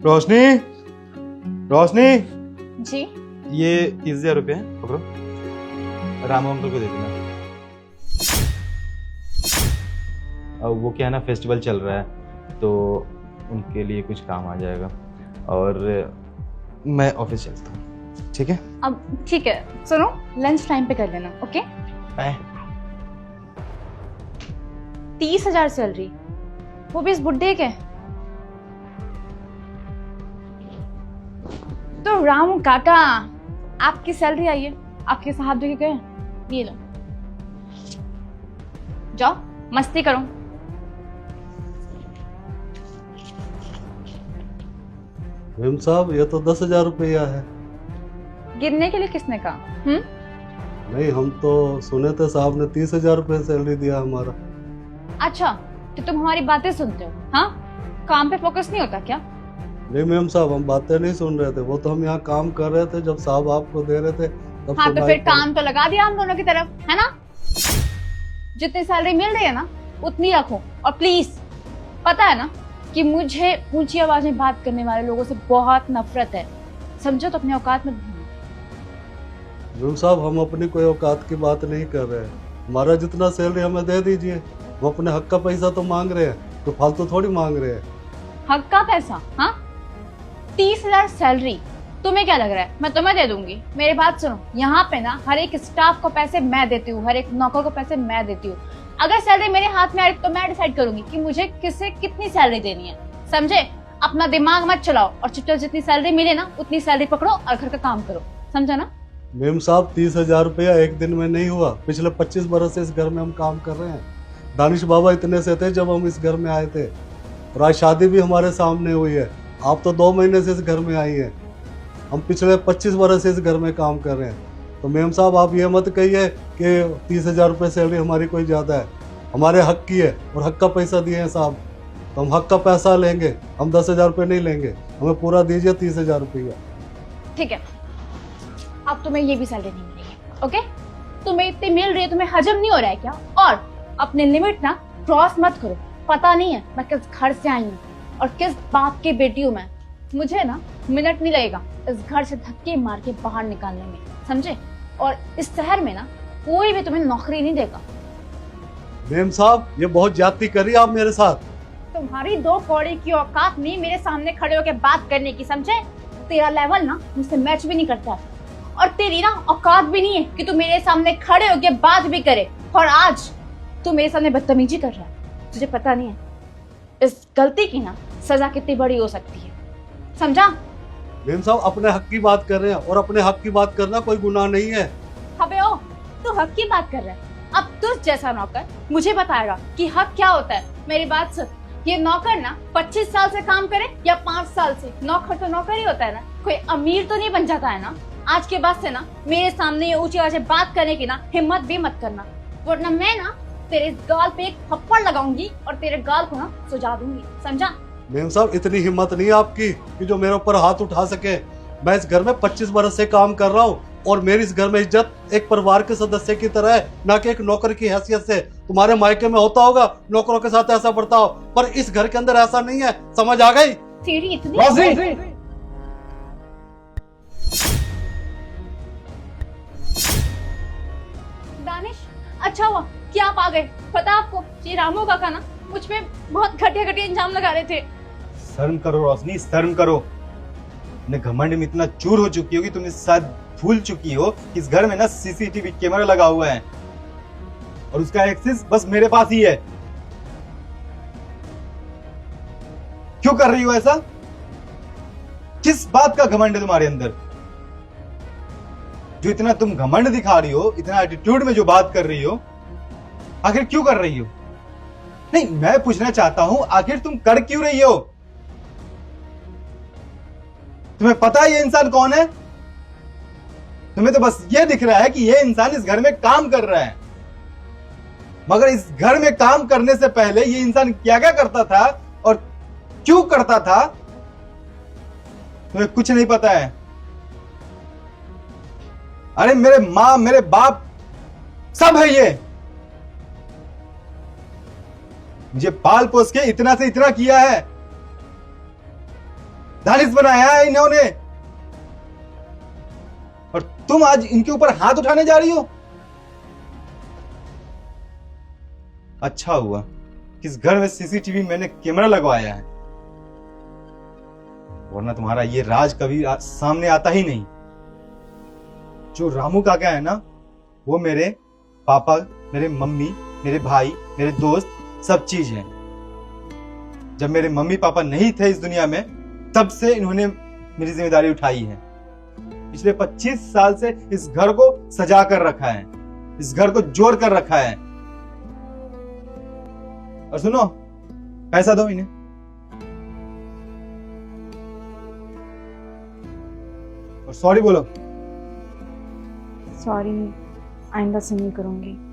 रोशनी, रोशनी, जी। ये 30,000 रुपये हैं, पकड़ो। रामू अंकल को दे देना। अब वो क्या है ना, फेस्टिवल चल रहा है तो उनके लिए कुछ काम आ जाएगा। और मैं ऑफिस चलता हूँ, ठीक है? अब ठीक है, सुनो, लंच टाइम पे कर लेना, ओके? बाय। 30,000 सैलरी, वो भी इस बुड्ढे के। तो रामू काका, आपकी सैलरी आई है, आपके साहब देके गए, ये लो, जाओ मस्ती करो। मेम साहब, ये तो 10,000 रुपया है। गिरने के लिए किसने कहा? नहीं, हम तो सुने थे साहब ने 30,000 रुपये सैलरी दिया हमारा। अच्छा, तो तुम हमारी बातें सुनते हो? हाँ, काम पे फोकस नहीं होता क्या? नहीं मेम साहब, हम बातें नहीं सुन रहे थे, वो तो हम यहाँ काम कर रहे थे। जब साहब आपको दे रहे थे तब हाँ, तो सुनाई फिर पड़ी। काम तो लगा दिया हम दोनों की तरफ, है ना? जितनी सैलरी मिल रही है ना, उतनी रखो। और प्लीज, पता है ना कि मुझे ऊंची आवाज में बात करने वाले लोगों से बहुत नफरत है, समझो? तो अपने औकात में रहना। मेम साहब, हम अपनी कोई औकात की बात नहीं कर रहे हैं। हमारा जितना सैलरी हमें दे दीजिए। हम अपने हक का पैसा तो मांग रहे हैं, तो फालतू थोड़ी मांग रहे हैं। हक का पैसा? हाँ, 30,000 सैलरी, तुम्हें क्या लग रहा है मैं तुम्हें दे दूंगी? मेरी बात सुनो, यहाँ पे ना हर एक स्टाफ को पैसे मैं देती हूँ, हर एक नौकर को पैसे मैं देती हूँ। अगर सैलरी मेरे हाथ में आ रही तो मैं डिसाइड करूंगी कि मुझे किसे कितनी सैलरी देनी है, समझे? अपना दिमाग मत चलाओ और चुपचाप जितनी सैलरी मिले ना उतनी सैलरी पकड़ो और घर का काम करो, समझा ना? मेम साहब, 30,000 रुपया एक दिन में नहीं हुआ। पिछले 25 बरस से इस घर में हम काम कर रहे हैं। दानिश बाबा इतने से थे जब हम इस घर में आए थे, और आज शादी भी हमारे सामने हुई है। आप तो 2 महीने से इस घर में आई हैं। हम पिछले 25 बरस से इस घर में काम कर रहे हैं। तो मेम साहब, आप ये मत कहिए कि 30,000 रुपये सैलरी हमारी कोई ज़्यादा है। हमारे हक की है और हक का पैसा दिए हैं साहब, तो हम हक का पैसा लेंगे। हम 10,000 रुपये नहीं लेंगे, हमें पूरा दीजिए 30,000 रुपया। ठीक है, अब तुम्हें ये भी सैलरी नहीं मिलेगी, ओके? तुम्हें इतनी मिल रही है, तुम्हें हजम नहीं हो रहा है क्या? और अपने लिमिट ना क्रॉस मत करो। पता नहीं है मैं किस घर से आई हूँ और किस बाप की बेटी हूँ मैं। मुझे ना मिनट नहीं लगेगा इस घर से धक्के मार के बाहर निकालने में, समझे? और इस शहर में ना कोई भी तुम्हें नौकरी नहीं देगा। मेम साहब, ये बहुत ज्यादती करी आप मेरे साथ। तुम्हारी 2 कौड़ी की औकात नहीं मेरे सामने खड़े होकर बात करने की, समझे? तेरा लेवल ना मुझसे मैच भी नहीं करता है, और तेरी ना औकात भी नहीं है कि तू मेरे सामने खड़े होकर बात भी करे। और आज तू मेरे सामने बदतमीजी कर रहा है। तुझे पता नहीं है इस गलती की ना सजा कितनी बड़ी हो सकती है, समझा? मेम साहब, अपने हक की बात कर रहे हैं, और अपने हक की बात करना कोई गुनाह नहीं है। अबे ओ, तू हक की बात कर रहा है? अब तुझ जैसा नौकर मुझे बताएगा कि हक क्या होता है। मेरी बात सुन, ये नौकर ना 25 साल से काम करे या 5 साल से, नौकर तो नौकर ही होता है ना। कोई अमीर तो नहीं बन जाता है ना। आज के बाद से ना मेरे सामने ये ऊंची आवाज से बात करने की ना हिम्मत भी मत करना, वरना मैं ना तेरे गाल पे एक थप्पड़ लगाऊंगी और तेरे गाल को ना सुझा दूंगी, समझा? मेम साहब, इतनी हिम्मत नहीं है आपकी कि जो मेरे ऊपर हाथ उठा सके। मैं इस घर में 25 बरस से काम कर रहा हूँ, और मेरी इस घर में इज्जत एक परिवार के सदस्य की तरह है, ना कि एक नौकर की हैसियत से। तुम्हारे मायके में होता होगा नौकरों के साथ ऐसा बर्ताव, पर इस घर के अंदर ऐसा नहीं है। समझ आ गई? तेरी इतनी दानिश, अच्छा हुआ कि आप आ गए। पता आपको, ये रामू काका ना मुझ पे बहुत घटिया घटिया इल्जाम लगा रहे थे। शर्म करो रोशनी, शर्म करो। अपने घमंड में इतना चूर हो चुकी हो कि तुम इस साथ भूल चुकी हो कि इस घर में ना सीसीटीवी कैमरा लगा हुआ है, और उसका एक्सेस बस मेरे पास ही है। क्यों कर रही हो ऐसा? किस बात का घमंड है तुम्हारे अंदर? जो इतना तुम घमंड दिखा रही हो, इतना एटीट्यूड में जो बात कर रही हो, आखिर क्यों कर रही हो? नहीं, मैं पूछना चाहता हूं, आखिर तुम कर क्यों रही हो? तुम्हें पता है ये इंसान कौन है? तुम्हें तो बस ये दिख रहा है कि ये इंसान इस घर में काम कर रहा है, मगर इस घर में काम करने से पहले ये इंसान क्या क्या करता था और क्यों करता था, तुम्हें कुछ नहीं पता है। अरे मेरे माँ, मेरे बाप सब है ये। मुझे पाल पोस के इतना से इतना किया है, दानिश बनाया है इन्होंने, और तुम आज इनके ऊपर हाथ उठाने जा रही हो। अच्छा हुआ कि इस घर में सीसीटीवी मैंने कैमरा लगवाया है, वरना तुम्हारा ये राज कभी सामने आता ही नहीं। जो रामू काका है ना, वो मेरे पापा, मेरे मम्मी, मेरे भाई, मेरे दोस्त, सब चीज है। जब मेरे मम्मी पापा नहीं थे इस दुनिया में, तब से इन्होंने मेरी जिम्मेदारी उठाई है। पिछले 25 साल से इस घर को सजा कर रखा है, इस घर को जोड़ कर रखा है। और सुनो, पैसा दो इन्हें। और सॉरी बोलो। सॉरी, आइंदा से नहीं करूंगी।